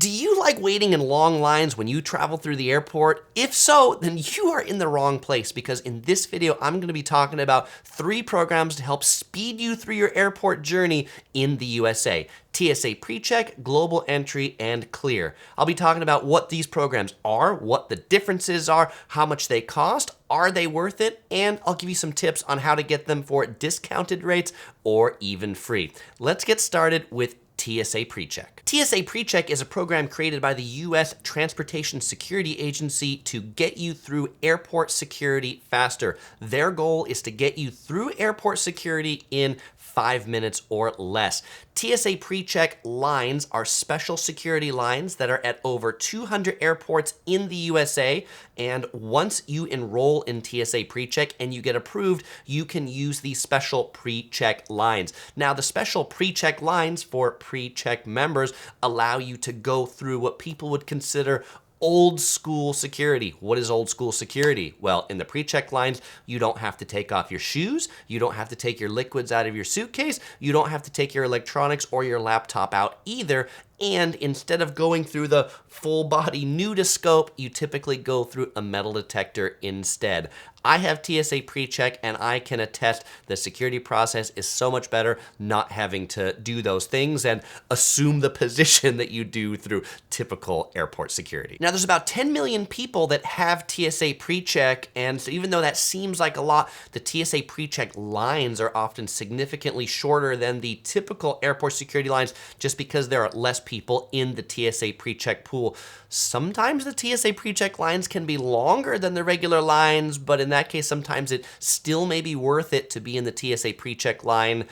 Do you like waiting in long lines when you travel through the airport? If so, then you are in the wrong place, because in this video, I'm going to be talking about 3 programs to help speed you through your airport journey in the USA. TSA PreCheck, Global Entry, and Clear. I'll be talking about what these programs are, what the differences are, how much they cost, are they worth it, and I'll give you some tips on how to get them for discounted rates or even free. Let's get started with TSA PreCheck. TSA PreCheck is a program created by the U.S. Transportation Security Agency to get you through airport security faster. Their goal is to get you through airport security in 5 minutes or less. TSA PreCheck lines are special security lines that are at over 200 airports in the USA, and once you enroll in TSA PreCheck and you get approved, you can use these special PreCheck lines. Now, the special PreCheck lines for PreCheck members allow you to go through what people would consider old school security. What is old school security? Well, in the PreCheck lines, you don't have to take off your shoes, you don't have to take your liquids out of your suitcase, you don't have to take your electronics or your laptop out either. And instead of going through the full body nudoscope, you typically go through a metal detector instead. I have TSA PreCheck, and I can attest the security process is so much better not having to do those things and assume the position that you do through typical airport security. Now, there's about 10 million people that have TSA PreCheck, and so even though that seems like a lot, the TSA PreCheck lines are often significantly shorter than the typical airport security lines just because there are less people in the TSA PreCheck pool. Sometimes the TSA PreCheck lines can be longer than the regular lines, but in that case, sometimes it still may be worth it to be in the TSA PreCheck line,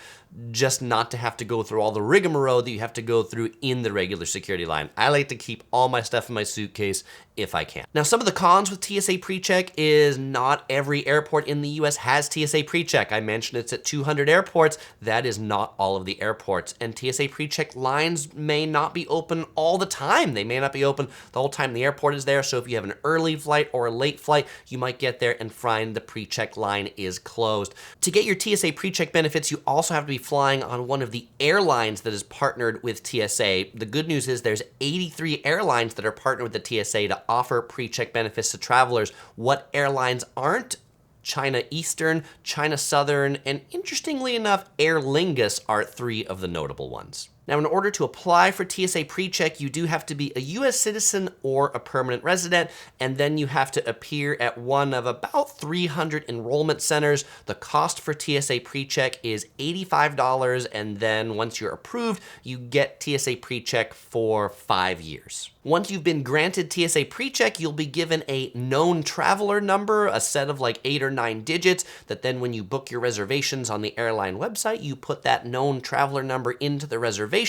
just not to have to go through all the rigmarole that you have to go through in the regular security line. I like to keep all my stuff in my suitcase if I can. Now, some of the cons with TSA PreCheck is not every airport in the US has TSA PreCheck. I mentioned it's at 200 airports. That is not all of the airports. And TSA PreCheck lines may not be open all the time. They may not be open the whole time the airport is there. So if you have an early flight or a late flight, you might get there and find the PreCheck line is closed. To get your TSA PreCheck benefits, you also have to be flying on one of the airlines that is partnered with TSA. The good news is there's 83 airlines that are partnered with the TSA to offer PreCheck benefits to travelers. What airlines aren't? China Eastern, China Southern, and interestingly enough, Aer Lingus are 3 of the notable ones. Now, in order to apply for TSA PreCheck, you do have to be a US citizen or a permanent resident, and then you have to appear at one of about 300 enrollment centers. The cost for TSA PreCheck is $85, and then once you're approved, you get TSA PreCheck for 5 years. Once you've been granted TSA PreCheck, you'll be given a known traveler number, a set of like 8 or 9 digits, that then when you book your reservations on the airline website, you put that known traveler number into the reservation.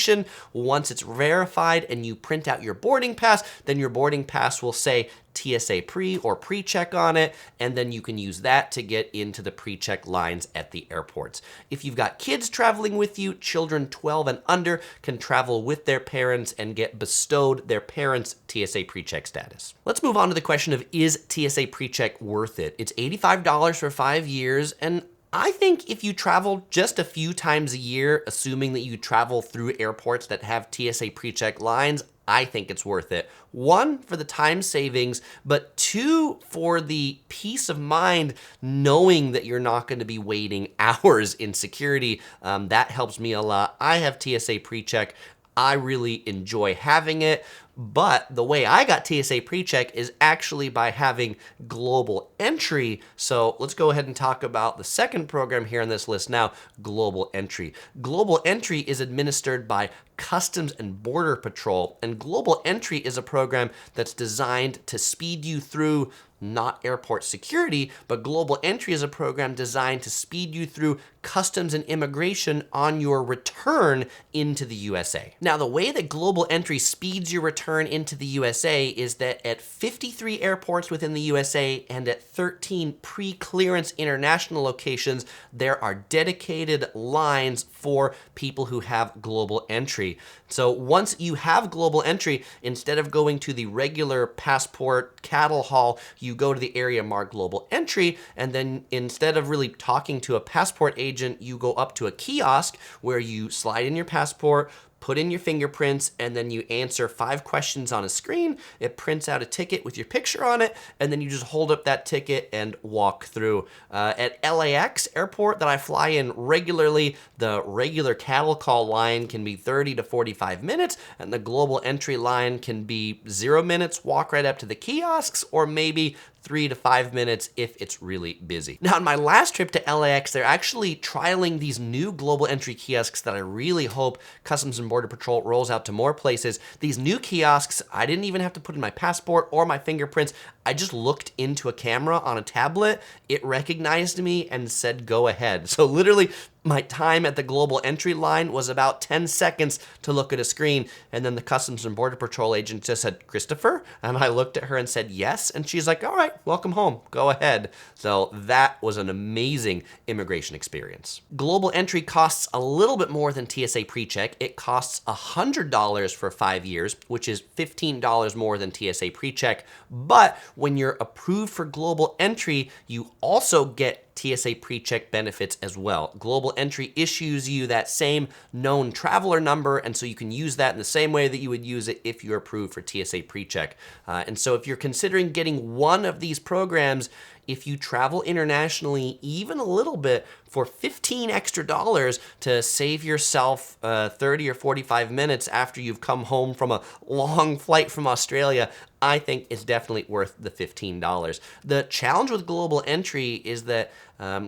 Once it's verified and you print out your boarding pass, then your boarding pass will say TSA Pre or PreCheck on it, and then you can use that to get into the PreCheck lines at the airports. If you've got kids traveling with you, children 12 and under can travel with their parents and get bestowed their parents' TSA PreCheck status. Let's move on to the question of, is TSA PreCheck worth it? It's $85 for 5 years, and I think if you travel just a few times a year, assuming that you travel through airports that have TSA PreCheck lines, I think it's worth it. 1, for the time savings, but 2, for the peace of mind knowing that you're not going to be waiting hours in security. That helps me a lot. I have TSA PreCheck. I really enjoy having it, but the way I got TSA PreCheck is actually by having Global Entry. So let's go ahead and talk about the second program here on this list now, Global Entry. Global Entry is administered by Customs and Border Patrol, and Global Entry is a program that's designed to speed you through not airport security, but Global Entry is a program designed to speed you through customs and immigration on your return into the USA. Now, the way that Global Entry speeds your return into the USA is that at 53 airports within the USA and at 13 pre-clearance international locations, there are dedicated lines for people who have Global Entry. So once you have Global Entry, instead of going to the regular passport cattle hall, you go to the area marked Global Entry, and then instead of really talking to a passport agent, you go up to a kiosk where you slide in your passport, put in your fingerprints, and then you answer 5 questions on a screen. It prints out a ticket with your picture on it, and then you just hold up that ticket and walk through. At LAX airport that I fly in regularly, the regular cattle call line can be 30 to 45 minutes, and the global entry line can be 0 minutes, walk right up to the kiosks, or maybe 3 to 5 minutes if it's really busy. Now, on my last trip to LAX, they're actually trialing these new global entry kiosks that I really hope Customs and Border Patrol rolls out to more places. These new kiosks, I didn't even have to put in my passport or my fingerprints. I just looked into a camera on a tablet. It recognized me and said, go ahead. So literally, my time at the global entry line was about 10 seconds to look at a screen, and then the Customs and Border Patrol agent just said, Christopher? And I looked at her and said, yes. And she's like, all right, welcome home, go ahead. So that was an amazing immigration experience. Global entry costs a little bit more than TSA PreCheck. It costs $100 for 5 years, which is $15 more than TSA PreCheck. But when you're approved for global entry, you also get TSA PreCheck benefits as well. Global entry issues you that same known traveler number, and so you can use that in the same way that you would use it if you're approved for TSA PreCheck. And so if you're considering getting one of these programs, if you travel internationally even a little bit for $15 extra to save yourself 30 or 45 minutes after you've come home from a long flight from Australia, I think it's definitely worth the $15. The challenge with global entry is that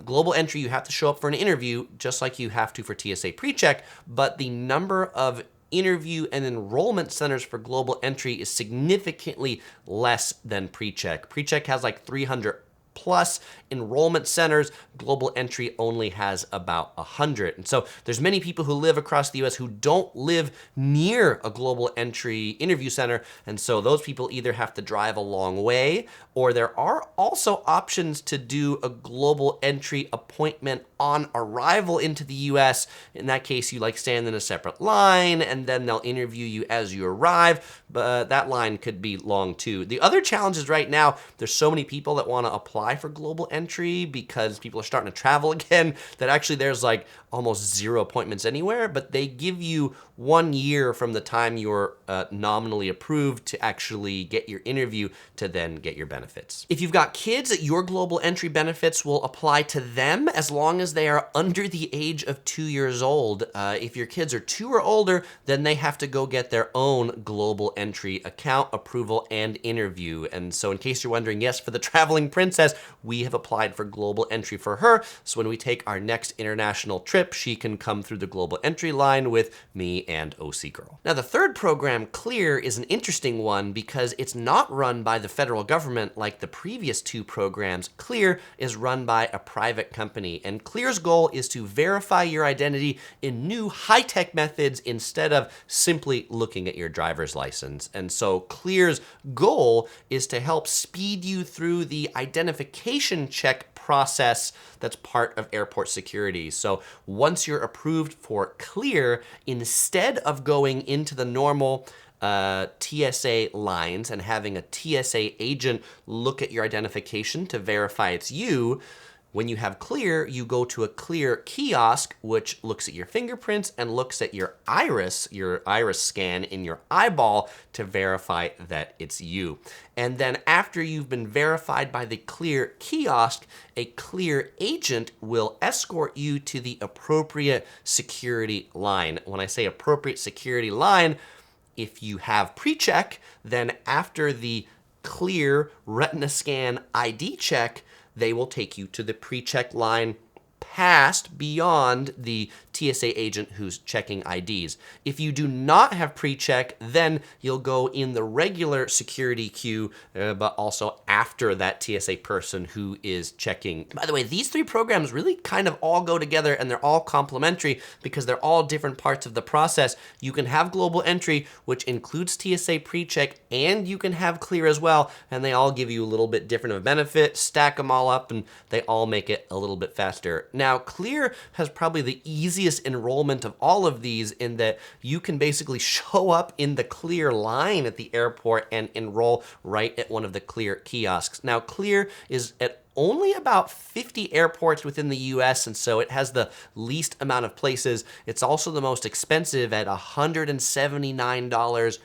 global entry, you have to show up for an interview just like you have to for TSA PreCheck, but the number of interview and enrollment centers for global entry is significantly less than PreCheck. PreCheck has like 300 plus enrollment centers. Global entry only has about 100. And so there's many people who live across the US who don't live near a global entry interview center. And so those people either have to drive a long way, or there are also options to do a global entry appointment on arrival into the US. In that case, you like stand in a separate line and then they'll interview you as you arrive. But that line could be long too. The other challenge is right now, there's so many people that want to apply for global entry because people are starting to travel again that actually there's like almost 0 appointments anywhere, but they give you 1 year from the time you're nominally approved to actually get your interview to then get your benefits. If you've got kids, your global entry benefits will apply to them as long as they are under the age of 2 years old. If your kids are 2 or older, then they have to go get their own global entry account, approval, and interview. And so in case you're wondering, yes, for the traveling princess, we have applied for global entry for her. So when we take our next international trip, she can come through the global entry line with me and OC Girl. Now, the third program, Clear, is an interesting one because it's not run by the federal government like the previous 2 programs. Clear is run by a private company, and Clear's goal is to verify your identity in new high-tech methods instead of simply looking at your driver's license. And so Clear's goal is to help speed you through the identification check process that's part of airport security. So once you're approved for Clear, instead of going into the normal TSA lines and having a TSA agent look at your identification to verify it's you, when you have Clear, you go to a Clear kiosk, which looks at your fingerprints and looks at your iris scan in your eyeball to verify that it's you. And then after you've been verified by the Clear kiosk, a Clear agent will escort you to the appropriate security line. When I say appropriate security line, if you have PreCheck, then after the Clear retina scan ID check, they will take you to the PreCheck line past beyond the TSA agent who's checking IDs. If you do not have PreCheck, then you'll go in the regular security queue, but also after that TSA person who is checking. By the way, these 3 programs really kind of all go together and they're all complementary because they're all different parts of the process. You can have global entry, which includes TSA PreCheck, and you can have Clear as well, and they all give you a little bit different of a benefit, stack them all up, and they all make it a little bit faster. Now, Clear has probably the easiest easiest enrollment of all of these in that you can basically show up in the Clear line at the airport and enroll right at one of the Clear kiosks. Now, Clear is at only about 50 airports within the US, and so it has the least amount of places. It's also the most expensive at $179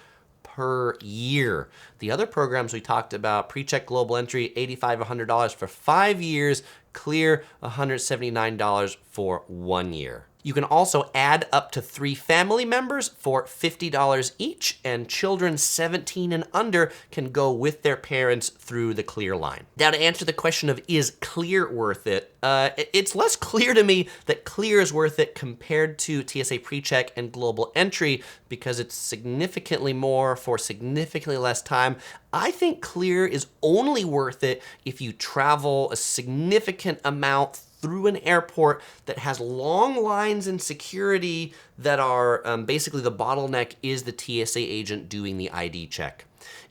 per year. The other programs we talked about, PreCheck Global Entry, $85, $100 for 5 years, Clear, $179 for 1 year. You can also add up to 3 family members for $50 each, and children 17 and under can go with their parents through the Clear line. Now, to answer the question of is Clear worth it, it's less clear to me that Clear is worth it compared to TSA PreCheck and Global Entry because it's significantly more for significantly less time. I think Clear is only worth it if you travel a significant amount through an airport that has long lines and security that are basically the bottleneck is the TSA agent doing the ID check.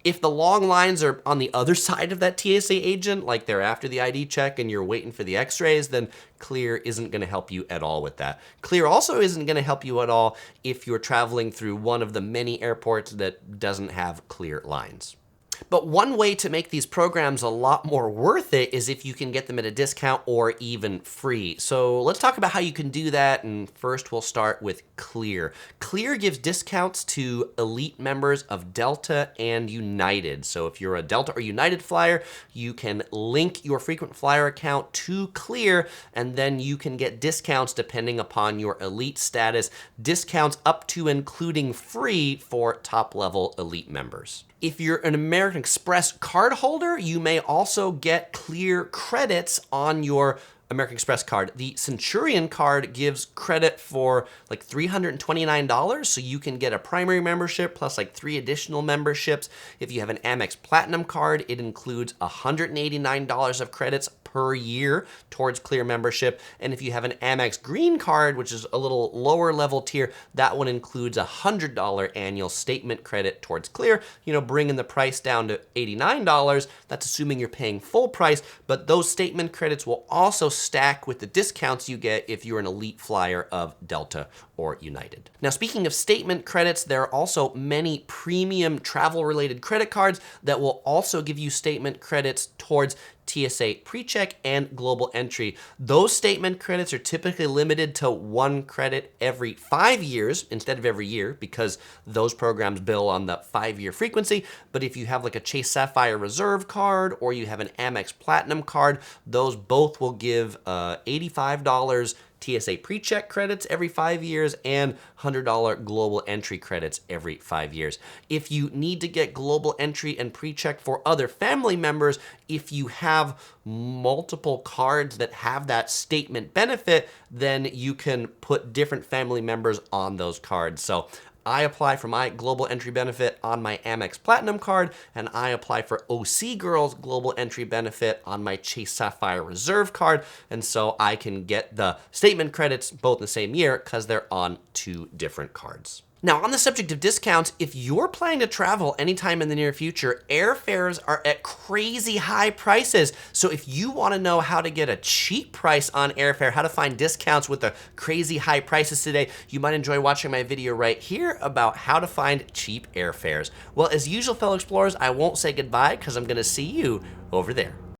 If the long lines are on the other side of that TSA agent, like they're after the ID check and you're waiting for the x-rays, then Clear isn't gonna help you at all with that. Clear also isn't gonna help you at all if you're traveling through one of the many airports that doesn't have Clear lines. But one way to make these programs a lot more worth it is if you can get them at a discount or even free. So let's talk about how you can do that, and first we'll start with Clear. Clear gives discounts to elite members of Delta and United. So if you're a Delta or United flyer, you can link your frequent flyer account to Clear, and then you can get discounts depending upon your elite status, discounts up to including free for top-level elite members. If you're an American Express card holder, you may also get Clear credits on your American Express card. The Centurion card gives credit for like $329, so you can get a primary membership plus like 3 additional memberships. If you have an Amex Platinum card, it includes $189 of credits per year towards Clear membership. And if you have an Amex Green card, which is a little lower level tier, that one includes a $100 annual statement credit towards Clear, bringing the price down to $89. That's assuming you're paying full price, but those statement credits will also stack with the discounts you get if you're an elite flyer of Delta or United. Now, speaking of statement credits, there are also many premium travel-related credit cards that will also give you statement credits towards TSA PreCheck and Global Entry. Those statement credits are typically limited to 1 credit every 5 years instead of every year because those programs bill on the 5-year frequency. But if you have like a Chase Sapphire Reserve card or you have an Amex Platinum card, those both will give $85 TSA PreCheck credits every 5 years and $100 Global Entry credits every 5 years. If you need to get Global Entry and PreCheck for other family members, if you have multiple cards that have that statement benefit, then you can put different family members on those cards. So I apply for my Global Entry benefit on my Amex Platinum card, and I apply for OC Girls Global Entry benefit on my Chase Sapphire Reserve card, and so I can get the statement credits both in the same year because they're on 2 different cards. Now, on the subject of discounts, if you're planning to travel anytime in the near future, airfares are at crazy high prices. So if you want to know how to get a cheap price on airfare, how to find discounts with the crazy high prices today, you might enjoy watching my video right here about how to find cheap airfares. Well, as usual, fellow explorers, I won't say goodbye because I'm going to see you over there.